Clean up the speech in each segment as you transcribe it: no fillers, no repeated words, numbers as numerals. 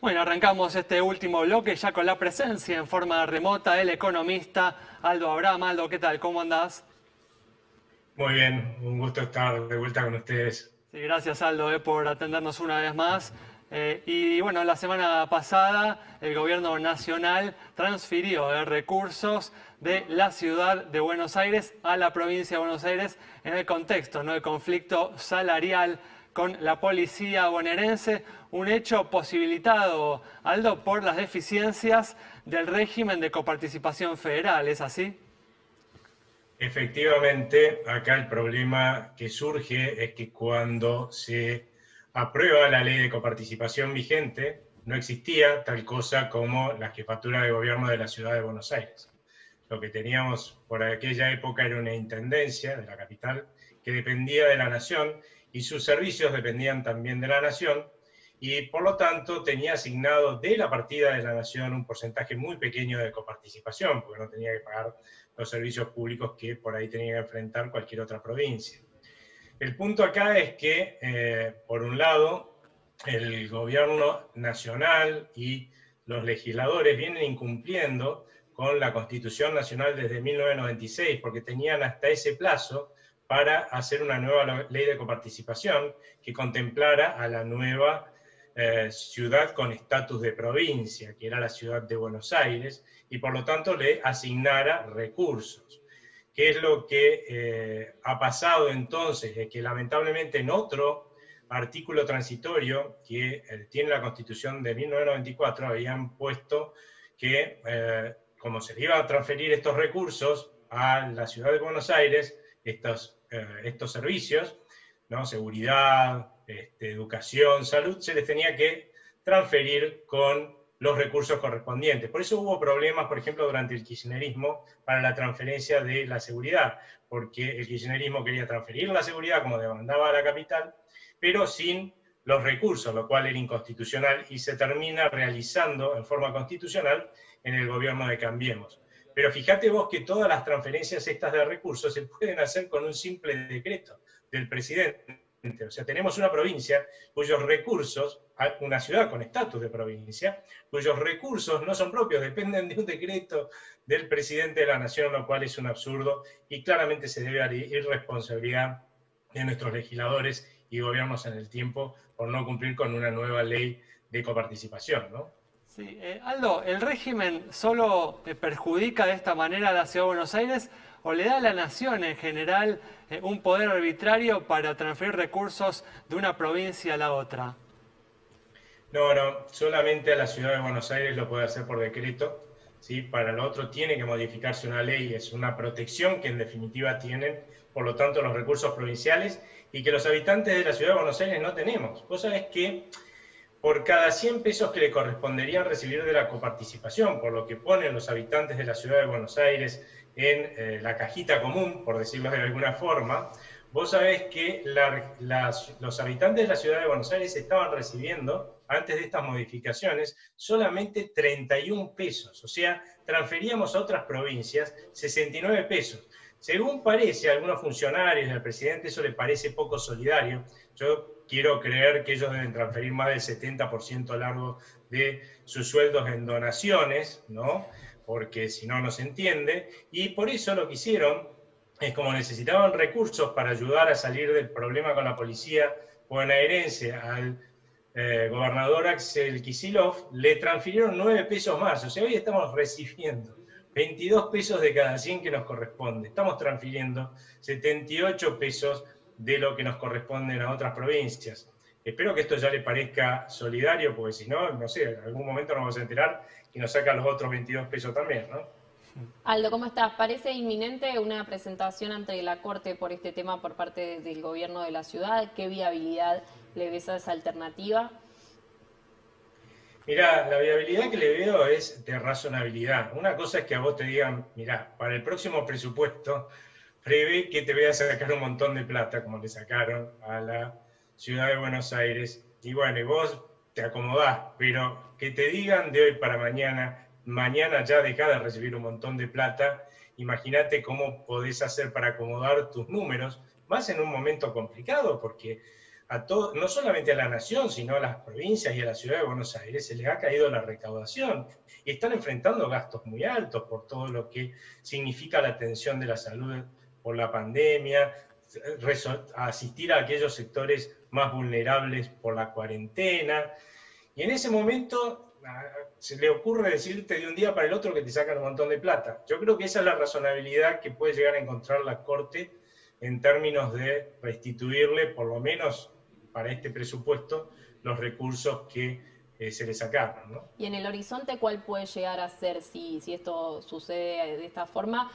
Bueno, arrancamos este último bloque ya con la presencia en forma remota del economista Aldo Abraham. Aldo, ¿qué tal? ¿Cómo andás? Muy bien, un gusto estar de vuelta con ustedes. Sí, gracias Aldo por atendernos una vez más. Y bueno, la semana pasada el gobierno nacional transfirió recursos de la ciudad de Buenos Aires a la provincia de Buenos Aires en el contexto, ¿no?, del conflicto salarial con la policía bonaerense, un hecho posibilitado, Aldo, por las deficiencias del régimen de coparticipación federal, ¿es así? Efectivamente, acá el problema que surge es que cuando se aprueba la ley de coparticipación vigente, no existía tal cosa como la jefatura de gobierno de la ciudad de Buenos Aires. Lo que teníamos por aquella época era una intendencia de la capital que dependía de la nación y sus servicios dependían también de la nación, y por lo tanto tenía asignado de la partida de la nación un porcentaje muy pequeño de coparticipación, porque no tenía que pagar los servicios públicos que por ahí tenía que enfrentar cualquier otra provincia. El punto acá es que, por un lado, el gobierno nacional y los legisladores vienen incumpliendo con la Constitución Nacional desde 1996, porque tenían hasta ese plazo para hacer una nueva ley de coparticipación que contemplara a la nueva ciudad con estatus de provincia, que era la ciudad de Buenos Aires, y por lo tanto le asignara recursos. ¿Qué es lo que ha pasado entonces? Es que lamentablemente en otro artículo transitorio que tiene la Constitución de 1994 habían puesto que como se le iban a transferir estos recursos a la ciudad de Buenos Aires, estos servicios, ¿no?, seguridad, educación, salud, se les tenía que transferir con los recursos correspondientes. Por eso hubo problemas, por ejemplo, durante el kirchnerismo para la transferencia de la seguridad, porque el kirchnerismo quería transferir la seguridad como demandaba la capital, pero sin los recursos, lo cual era inconstitucional y se termina realizando en forma constitucional en el gobierno de Cambiemos. Pero fíjate vos que todas las transferencias estas de recursos se pueden hacer con un simple decreto del presidente. O sea, tenemos una provincia cuyos recursos, una ciudad con estatus de provincia, cuyos recursos no son propios, dependen de un decreto del presidente de la nación, lo cual es un absurdo y claramente se debe a la irresponsabilidad de nuestros legisladores y gobiernos en el tiempo por no cumplir con una nueva ley de coparticipación, ¿no? Sí, Aldo, ¿el régimen solo perjudica de esta manera a la Ciudad de Buenos Aires o le da a la nación en general un poder arbitrario para transferir recursos de una provincia a la otra? No, no, solamente a la ciudad de Buenos Aires lo puede hacer por decreto, ¿sí? Para lo otro tiene que modificarse una ley, es una protección que en definitiva tienen, por lo tanto, los recursos provinciales y que los habitantes de la ciudad de Buenos Aires no tenemos. Vos sabés que por cada 100 pesos que le corresponderían recibir de la coparticipación, por lo que ponen los habitantes de la ciudad de Buenos Aires en la cajita común, por decirlo de alguna forma, vos sabés que los habitantes de la ciudad de Buenos Aires estaban recibiendo, antes de estas modificaciones, solamente 31 pesos. O sea, transferíamos a otras provincias 69 pesos. Según parece a algunos funcionarios y al presidente, eso le parece poco solidario. Yo quiero creer que ellos deben transferir más del 70% a lo largo de sus sueldos en donaciones, ¿no? Porque si no, no se entiende. Y por eso lo que hicieron es, como necesitaban recursos para ayudar a salir del problema con la policía bonaerense al gobernador Axel Kicillof, le transfirieron 9 pesos más. O sea, hoy estamos recibiendo 22 pesos de cada 100 que nos corresponde. Estamos transfiriendo 78 pesos de lo que nos corresponden a otras provincias. Espero que esto ya le parezca solidario, porque si no, no sé, en algún momento nos vamos a enterar y nos sacan los otros 22 pesos también, ¿no? Aldo, ¿cómo estás? Parece inminente una presentación ante la Corte por este tema por parte del gobierno de la ciudad. ¿Qué viabilidad le ves a esa alternativa? Mirá, la viabilidad que le veo es de razonabilidad. Una cosa es que a vos te digan, mirá, para el próximo presupuesto prevé que te voy a sacar un montón de plata, como le sacaron a la ciudad de Buenos Aires, y bueno, y vos te acomodás, pero que te digan de hoy para mañana, mañana ya dejá de recibir un montón de plata, imagínate cómo podés hacer para acomodar tus números, más en un momento complicado, porque a todo, no solamente a la nación, sino a las provincias y a la ciudad de Buenos Aires, se les ha caído la recaudación y están enfrentando gastos muy altos por todo lo que significa la atención de la salud por la pandemia, asistir a aquellos sectores más vulnerables por la cuarentena. Y en ese momento se le ocurre decirte de un día para el otro que te sacan un montón de plata. Yo creo que esa es la razonabilidad que puede llegar a encontrar la Corte en términos de restituirle, por lo menos para este presupuesto, los recursos que se le sacaron, ¿no? Y en el horizonte, ¿cuál puede llegar a ser, si esto sucede de esta forma,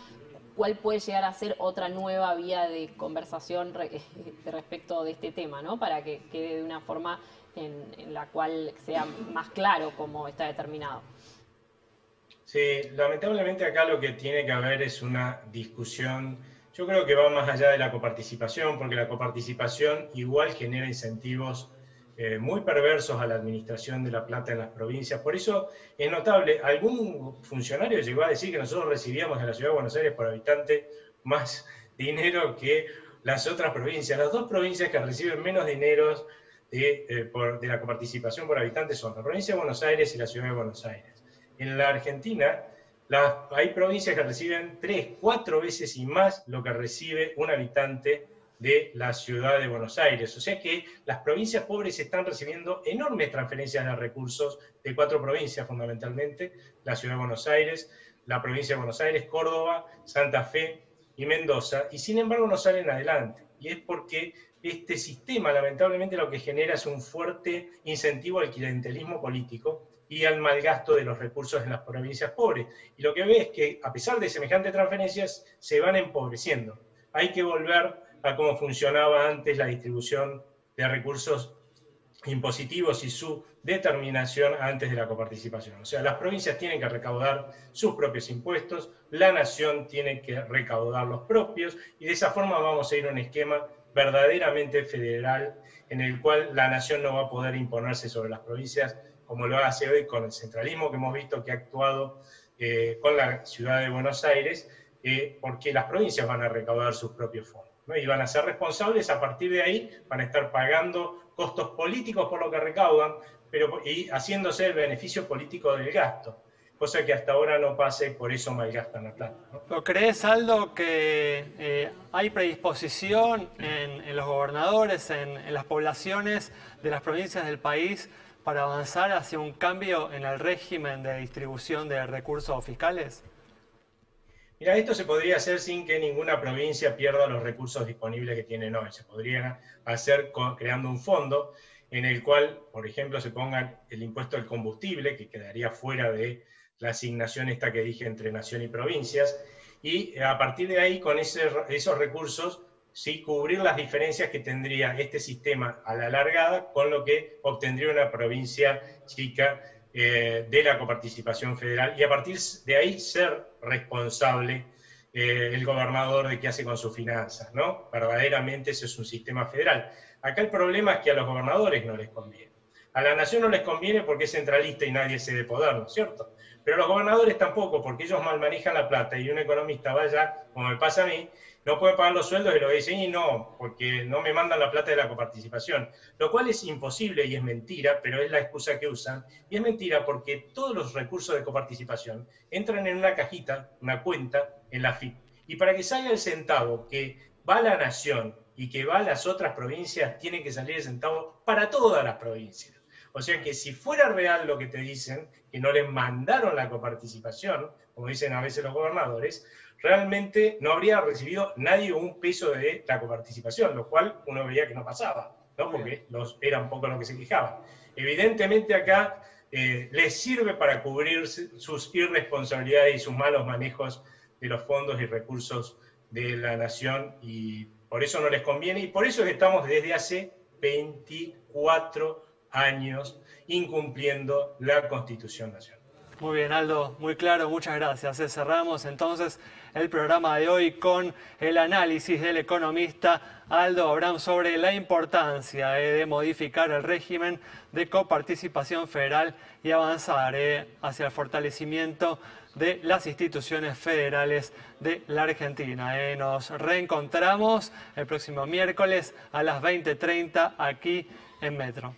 cuál puede llegar a ser otra nueva vía de conversación respecto de este tema, ¿no? Para que quede de una forma en la cual sea más claro cómo está determinado? Sí, lamentablemente acá lo que tiene que haber es una discusión, yo creo que va más allá de la coparticipación, porque la coparticipación igual genera incentivos muy perversos a la administración de la plata en las provincias. Por eso es notable, algún funcionario llegó a decir que nosotros recibíamos en la Ciudad de Buenos Aires por habitante más dinero que las otras provincias. Las dos provincias que reciben menos dinero de la coparticipación por habitante son la provincia de Buenos Aires y la Ciudad de Buenos Aires. En la Argentina hay provincias que reciben 3, 4 veces y más lo que recibe un habitante de la ciudad de Buenos Aires. O sea que las provincias pobres están recibiendo enormes transferencias de recursos de 4 provincias fundamentalmente, la ciudad de Buenos Aires, la provincia de Buenos Aires, Córdoba, Santa Fe y Mendoza, y sin embargo no salen adelante. Y es porque este sistema lamentablemente lo que genera es un fuerte incentivo al clientelismo político y al malgasto de los recursos en las provincias pobres. Y lo que ve es que a pesar de semejantes transferencias se van empobreciendo. Hay que volver a cómo funcionaba antes la distribución de recursos impositivos y su determinación antes de la coparticipación. O sea, las provincias tienen que recaudar sus propios impuestos, la nación tiene que recaudar los propios, y de esa forma vamos a ir a un esquema verdaderamente federal en el cual la nación no va a poder imponerse sobre las provincias como lo hace hoy con el centralismo que hemos visto que ha actuado con la ciudad de Buenos Aires, porque las provincias van a recaudar sus propios fondos, ¿no? Y van a ser responsables, a partir de ahí van a estar pagando costos políticos por lo que recaudan, y haciéndose el beneficio político del gasto, cosa que hasta ahora no pasa y por eso malgastan la plata, ¿no? ¿Pero crees, Aldo, que hay predisposición en los gobernadores, en las poblaciones de las provincias del país para avanzar hacia un cambio en el régimen de distribución de recursos fiscales? Mira, esto se podría hacer sin que ninguna provincia pierda los recursos disponibles que tienen hoy. Se podría hacer creando un fondo en el cual, por ejemplo, se ponga el impuesto al combustible, que quedaría fuera de la asignación esta que dije entre nación y provincias, y a partir de ahí, con esos recursos, sí, cubrir las diferencias que tendría este sistema a la largada con lo que obtendría una provincia chica de la coparticipación federal, y a partir de ahí ser responsable el gobernador de qué hace con sus finanzas, ¿no? Verdaderamente ese es un sistema federal. Acá el problema es que a los gobernadores no les conviene. A la nación no les conviene porque es centralista y nadie cede poder, ¿no es cierto? Pero a los gobernadores tampoco, porque ellos mal manejan la plata y un economista vaya, como me pasa a mí, no puede pagar los sueldos y lo dicen, y no, porque no me mandan la plata de la coparticipación, lo cual es imposible y es mentira, pero es la excusa que usan, y es mentira porque todos los recursos de coparticipación entran en una cajita, una cuenta, en la AFIP, y para que salga el centavo que va a la nación y que va a las otras provincias, tiene que salir el centavo para todas las provincias. O sea que si fuera real lo que te dicen, que no les mandaron la coparticipación, como dicen a veces los gobernadores, realmente no habría recibido nadie un peso de la coparticipación, lo cual uno veía que no pasaba, ¿no? Porque era un poco lo que se quejaban. Evidentemente acá les sirve para cubrir sus irresponsabilidades y sus malos manejos de los fondos y recursos de la nación, y por eso no les conviene, y por eso es que estamos desde hace 24 años incumpliendo la Constitución Nacional. Muy bien, Aldo, muy claro, muchas gracias. Cerramos entonces el programa de hoy con el análisis del economista Aldo Abraham sobre la importancia de modificar el régimen de coparticipación federal y avanzar hacia el fortalecimiento de las instituciones federales de la Argentina. Nos reencontramos el próximo miércoles a las 20:30 aquí en Metro.